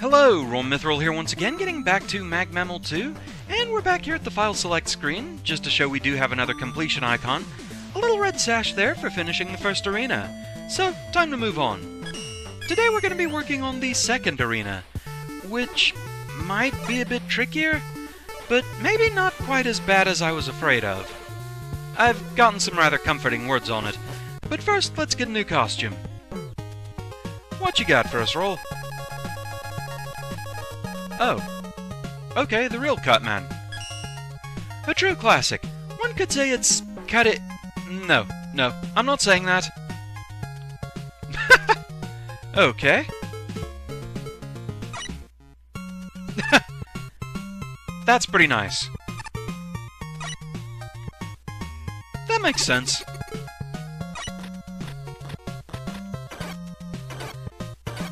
Hello, Mithril here once again, getting back to Mag Mammal 2, and we're back here at the File Select screen, just to show we do have another completion icon. A little red sash there for finishing the first arena. So, time to move on. Today we're going to be working on the second arena, which might be a bit trickier, but maybe not quite as bad as I was afraid of. I've gotten some rather comforting words on it, but first let's get a new costume. What you got for us, Roll? Oh. Okay, the real Cut Man. A true classic. One could say it's cut it... No, I'm not saying that. Okay. That's pretty nice. That makes sense.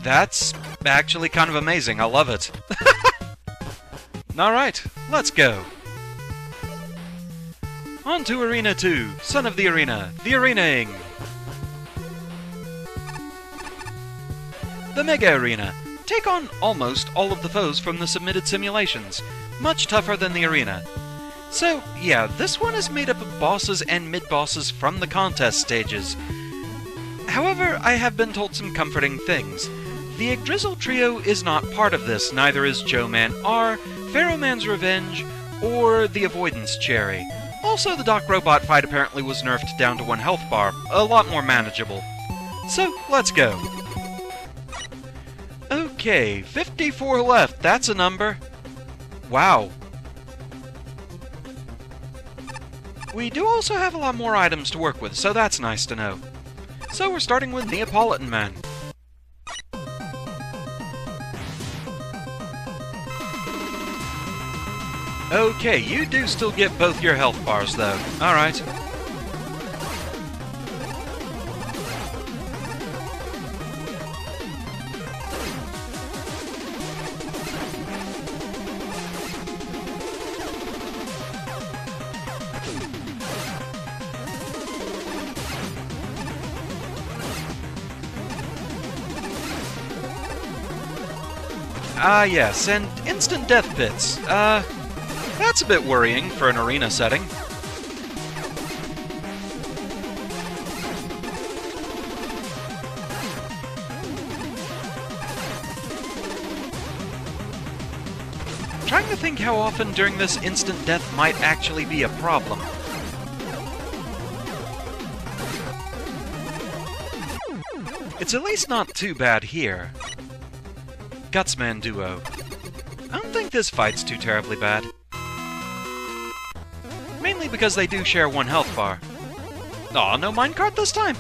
That's actually kind of amazing. I love it. Alright, let's go. On to Arena 2, Son of the Arena, the Arenaing. The Mega Arena. Take on almost all of the foes from the submitted simulations. Much tougher than the Arena. So, yeah, this one is made up of bosses and mid-bosses from the contest stages. However, I have been told some comforting things. The Yggdrasil trio is not part of this, neither is Joe Man R, Pharaoh Man's Revenge, or the Avoidance Cherry. Also, the Doc Robot fight apparently was nerfed down to 1 health bar, a lot more manageable. So, let's go. Okay, 54 left, that's a number. Wow. We do also have a lot more items to work with, so that's nice to know. So we're starting with Neapolitan Man. Okay, you do still get both your health bars, though. Alright. Ah, yes, and instant death pits. That's a bit worrying for an arena setting. Trying to think how often during this instant death might actually be a problem. It's at least not too bad here. Gutsman duo. I don't think this fight's too terribly bad. Mainly because they do share 1 health bar. Aw, no minecart this time!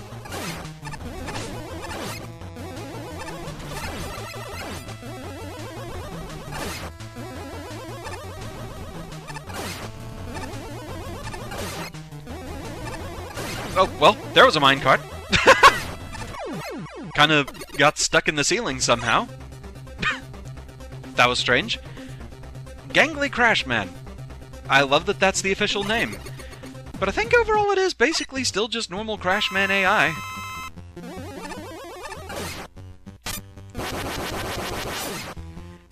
Oh, well, there was a minecart. Kinda got stuck in the ceiling somehow. That was strange. Gangly Crash Man. I love that that's the official name. But I think overall it is basically still just normal Crash Man AI.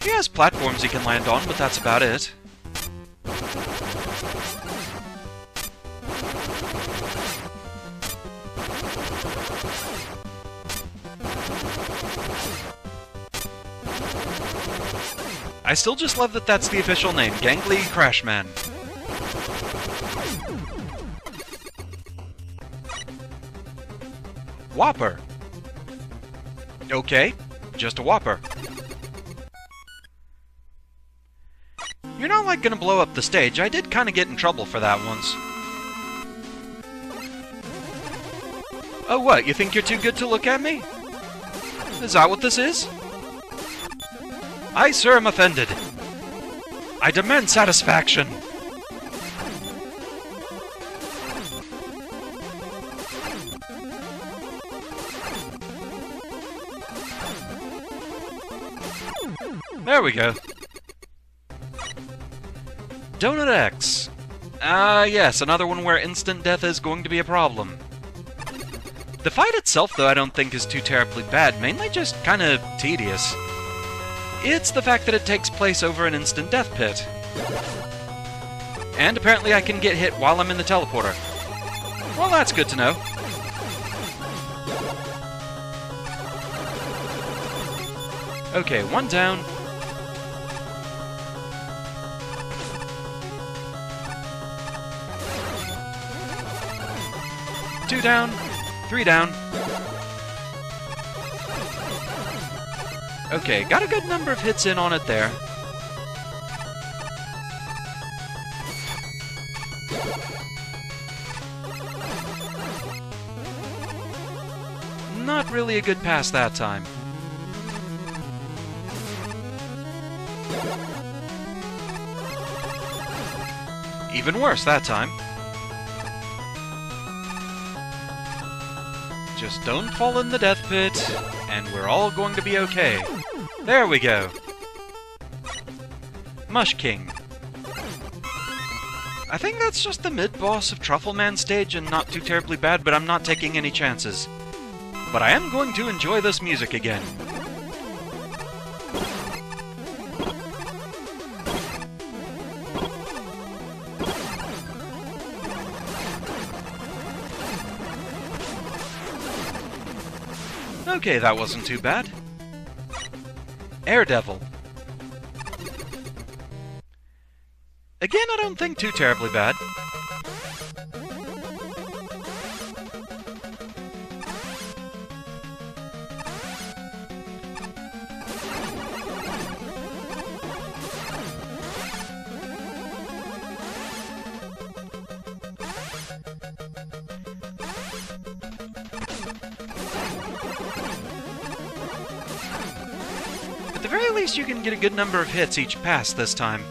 He has platforms he can land on, but that's about it. I still just love that that's the official name, Gangly Crash Man. Whopper. Okay, just a Whopper. You're not like gonna blow up the stage. I did kinda get in trouble for that once. Oh what, you think you're too good to look at me? Is that what this is? I, sir, am offended. I demand satisfaction. There we go. Donut X. Yes, another one where instant death is going to be a problem. The fight itself, though, I don't think is too terribly bad, mainly just kind of tedious. It's the fact that it takes place over an instant death pit. And apparently I can get hit while I'm in the teleporter. Well, that's good to know. Okay, one down. Two down. Three down. Okay, got a good number of hits in on it there. Not really a good pass that time. Even worse that time. Just don't fall in the death pit, and we're all going to be okay. There we go. Mush King. I think that's just the mid-boss of Truffle Man stage and not too terribly bad, but I'm not taking any chances. But I am going to enjoy this music again. Okay, that wasn't too bad. Air Devil. Again, I don't think too terribly bad. At the very least, you can get a good number of hits each pass this time,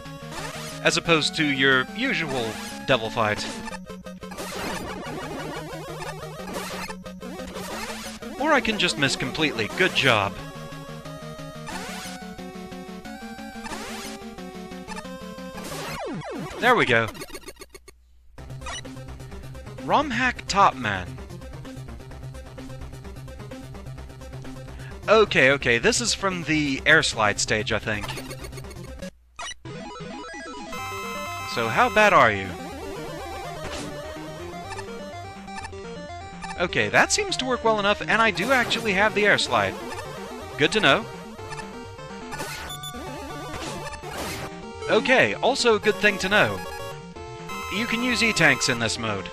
as opposed to your usual devil fight. Or I can just miss completely. Good job. There we go. Romhack Top Man. Okay, this is from the air slide stage, I think. So how bad are you? Okay, that seems to work well enough, and I do actually have the air slide. Good to know. Okay, also a good thing to know. You can use E-Tanks in this mode.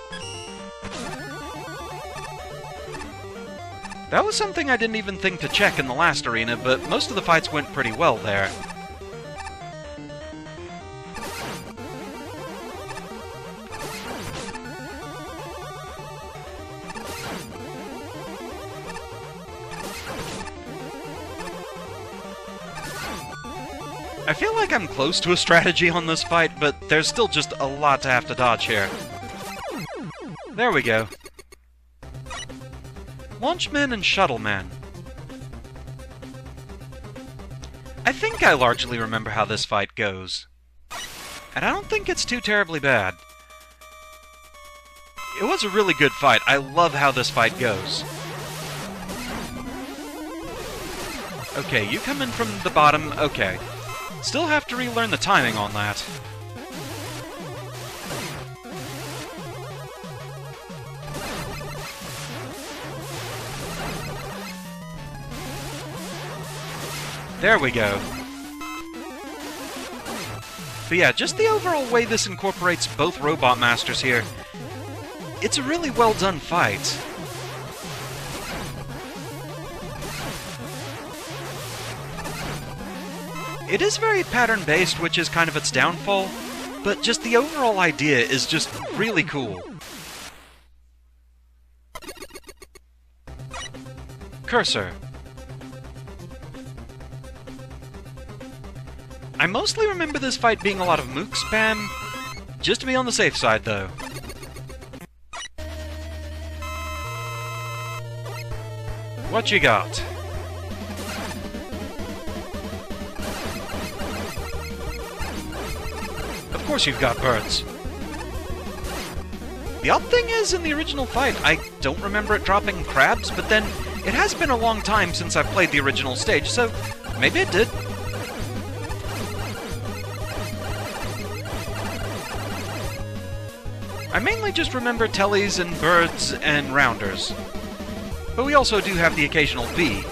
That was something I didn't even think to check in the last arena, but most of the fights went pretty well there. I feel like I'm close to a strategy on this fight, but there's still just a lot to have to dodge here. There we go. Launchman and Shuttleman. I think I largely remember how this fight goes. And I don't think it's too terribly bad. It was a really good fight. I love how this fight goes. Okay, you come in from the bottom. Okay. Still have to relearn the timing on that. There we go. But yeah, just the overall way this incorporates both Robot Masters here, it's a really well done fight. It is very pattern-based, which is kind of its downfall, but just the overall idea is just really cool. Cursor. I mostly remember this fight being a lot of mook spam, just to be on the safe side, though. What you got? Of course you've got birds. The odd thing is, in the original fight, I don't remember it dropping crabs, but then it has been a long time since I've played the original stage, so maybe it did. I mainly just remember tellies and birds and rounders. But we also do have the occasional bee.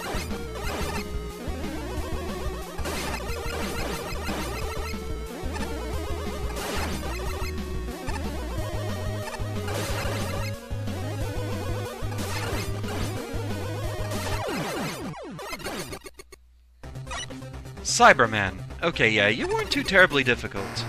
Cyberman. Okay, yeah, you weren't too terribly difficult.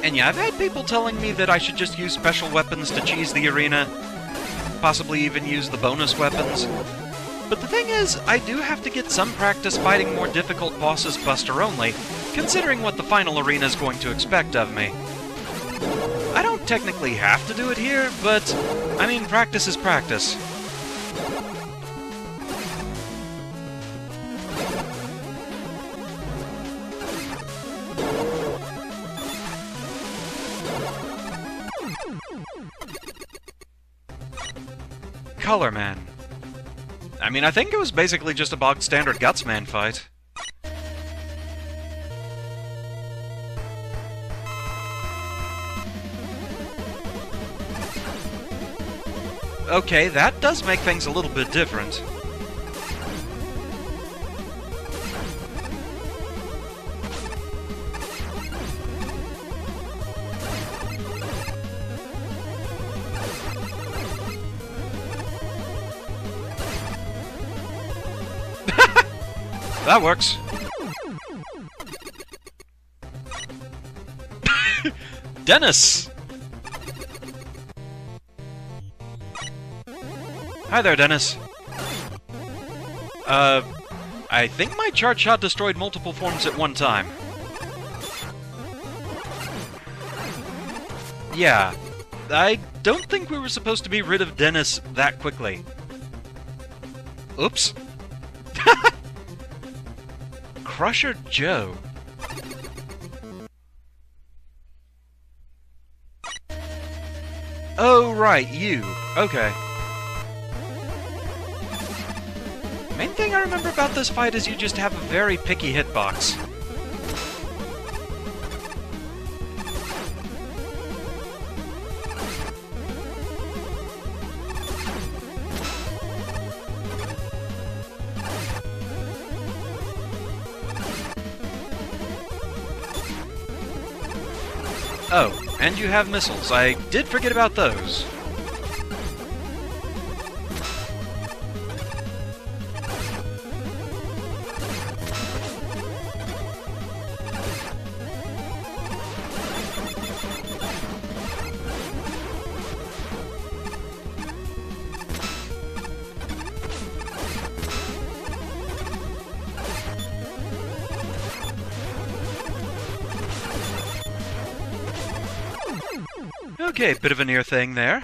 And yeah, I've had people telling me that I should just use special weapons to cheese the arena, possibly even use the bonus weapons. But the thing is, I do have to get some practice fighting more difficult bosses Buster only, considering what the final arena is going to expect of me. I don't technically have to do it here, but, I mean, practice is practice. Color Man. I mean, I think it was basically just a bog-standard Guts Man fight. Okay, that does make things a little bit different. That works. Dennis! Hi there, Dennis. I think my charge shot destroyed multiple forms at one time. Yeah, I don't think we were supposed to be rid of Dennis that quickly. Oops. Crusher Joe. Oh, right, you. Okay. Main thing I remember about this fight is you just have a very picky hitbox. Oh, and you have missiles. I did forget about those. Okay, bit of a near thing there.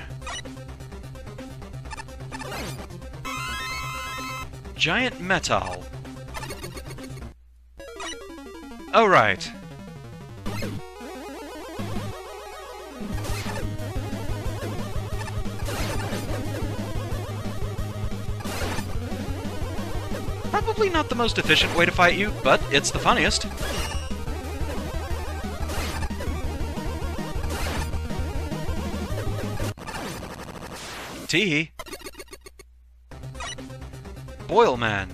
Giant metal. Oh, right. Probably not the most efficient way to fight you, but it's the funniest. Teehee. Boil Man.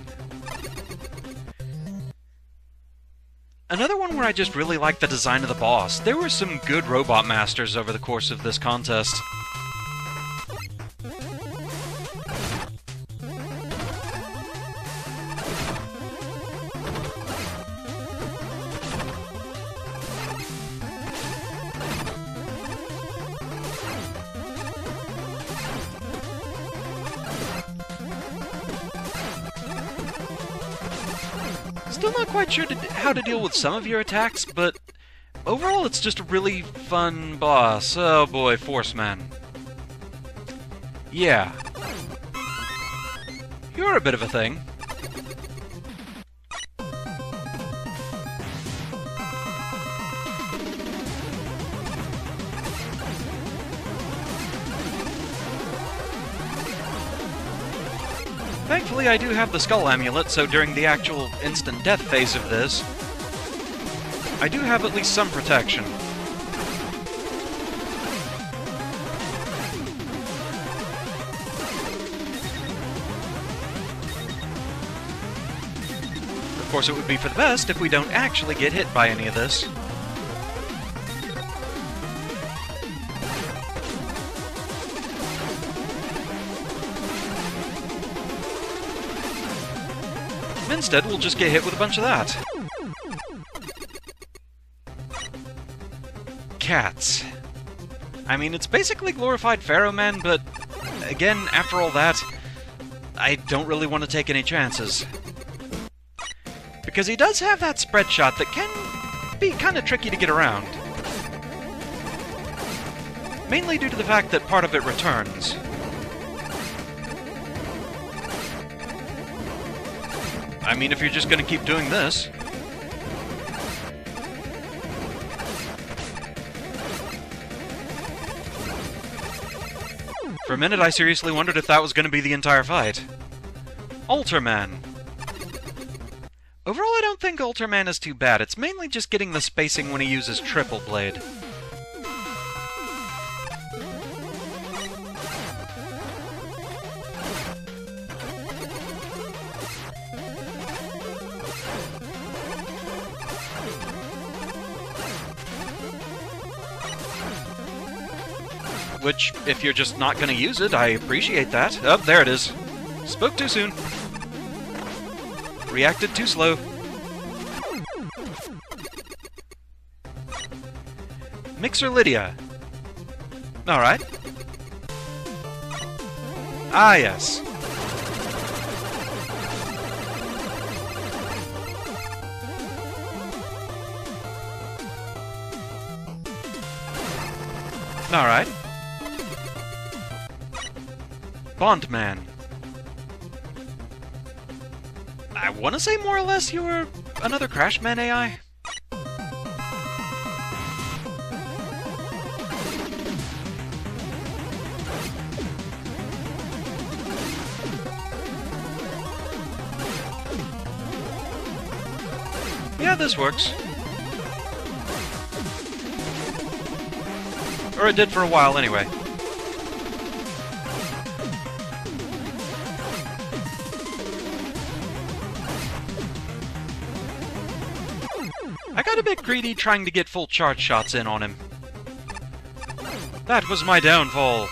Another one where I just really liked the design of the boss. There were some good robot masters over the course of this contest. Still not quite sure how to deal with some of your attacks, but overall it's just a really fun boss. Oh boy, Force Man. Yeah. You're a bit of a thing. Thankfully, I do have the Skull Amulet, so during the actual instant death phase of this, I do have at least some protection. Of course, it would be for the best if we don't actually get hit by any of this. Instead, we'll just get hit with a bunch of that. Cats. I mean, it's basically glorified Pharaoh Man, but again, after all that, I don't really want to take any chances. Because he does have that spread shot that can be kind of tricky to get around. Mainly due to the fact that part of it returns. I mean, if you're just going to keep doing this... For a minute, I seriously wondered if that was going to be the entire fight. Man. Overall, I don't think Man is too bad. It's mainly just getting the spacing when he uses Triple Blade. Which, if you're just not going to use it, I appreciate that. Oh, there it is. Spoke too soon. Reacted too slow. Mixer Lydia. Alright. Ah, yes. Alright. Man. I want to say more or less you were another Crash Man AI. Yeah, this works. Or it did for a while anyway. I got a bit greedy trying to get full charge shots in on him. That was my downfall.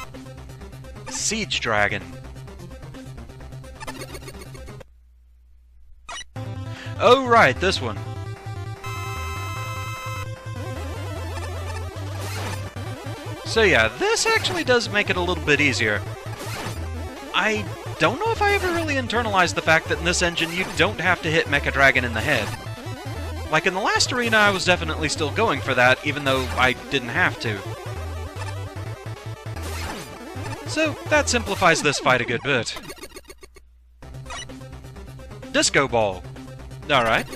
Siege Dragon. Oh right, this one. So yeah, this actually does make it a little bit easier. I don't know if I ever really internalized the fact that in this engine you don't have to hit Mecha Dragon in the head. Like in the last arena, I was definitely still going for that, even though I didn't have to. So, that simplifies this fight a good bit. Disco Ball. Alright.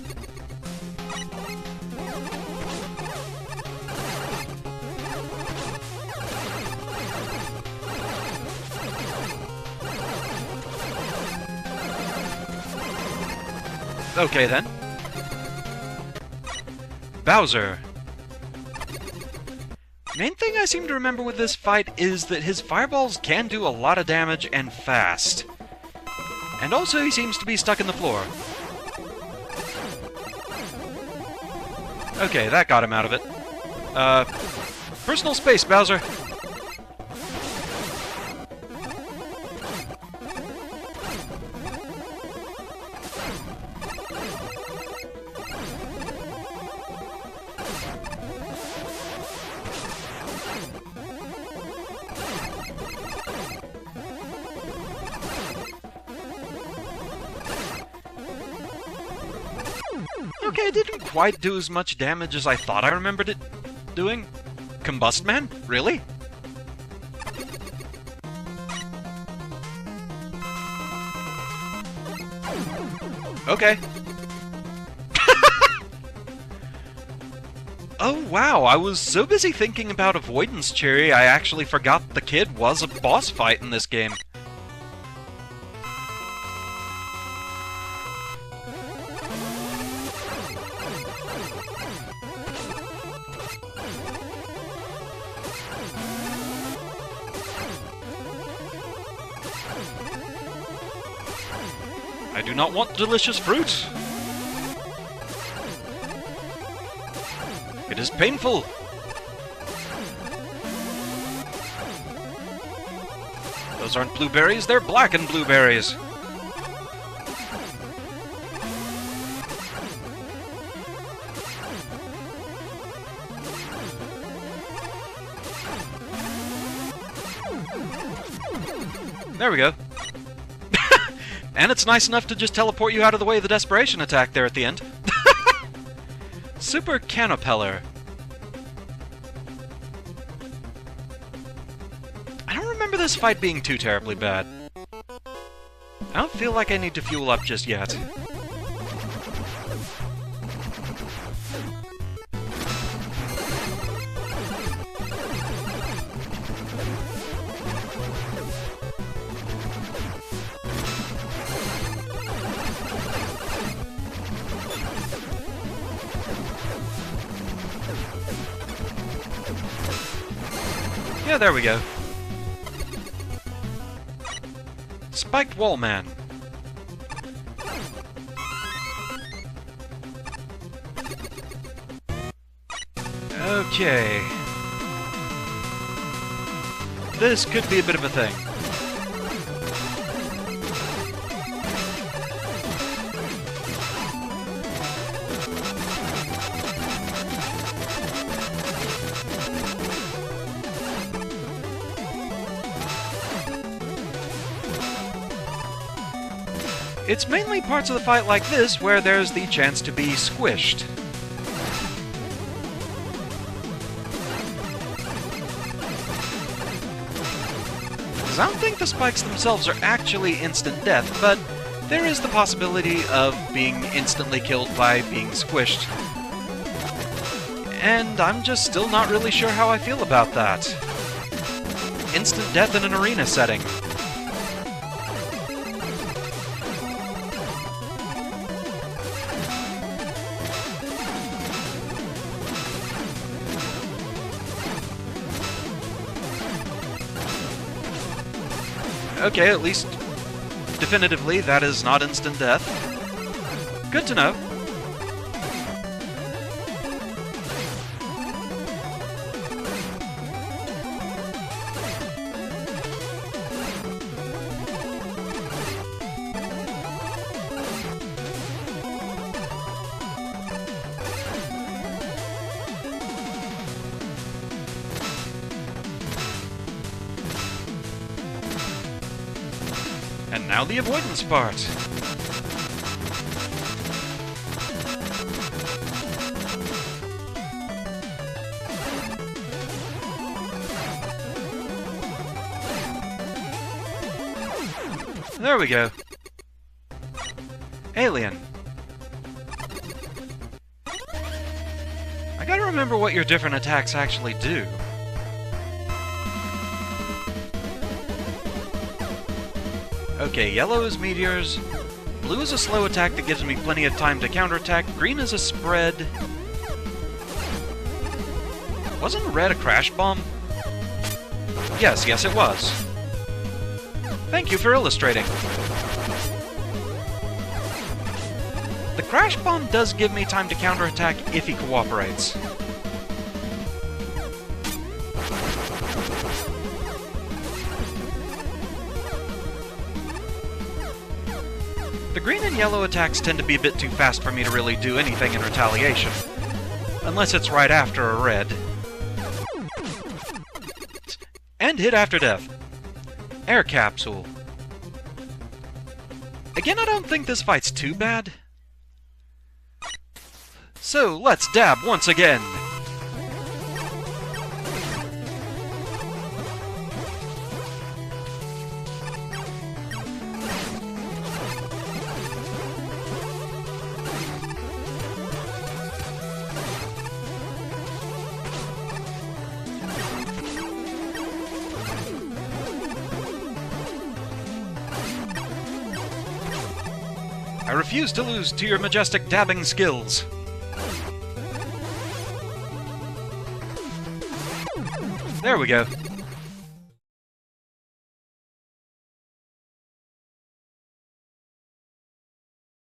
Okay then. Bowser. Main thing I seem to remember with this fight is that his fireballs can do a lot of damage and fast. And also he seems to be stuck in the floor. Okay, that got him out of it. Personal space, Bowser. Okay, it didn't quite do as much damage as I thought I remembered it doing. Combust Man? Really? Okay. Oh wow, I was so busy thinking about Avoidance Cherry, I actually forgot the kid was a boss fight in this game. I do not want delicious fruit! It is painful! Those aren't blueberries, they're blackened blueberries! There we go. And it's nice enough to just teleport you out of the way of the desperation attack there at the end. Super Canopeller. I don't remember this fight being too terribly bad. I don't feel like I need to fuel up just yet. Yeah, there we go. Spiked Wall Man. Okay. This could be a bit of a thing. It's mainly parts of the fight like this where there's the chance to be squished. Because I don't think the spikes themselves are actually instant death, but there is the possibility of being instantly killed by being squished. And I'm just still not really sure how I feel about that. Instant death in an arena setting. Okay, at least definitively that is not instant death. Good to know. And now the avoidance part. There we go. Alien. I gotta remember what your different attacks actually do. Okay, yellow is meteors, blue is a slow attack that gives me plenty of time to counterattack, green is a spread... Wasn't red a crash bomb? Yes, it was. Thank you for illustrating. The crash bomb does give me time to counterattack if he cooperates. The green and yellow attacks tend to be a bit too fast for me to really do anything in retaliation. Unless it's right after a red. And hit after death. Air capsule. Again, I don't think this fight's too bad. So, let's dab once again. I refuse to lose to your majestic dabbing skills. There we go.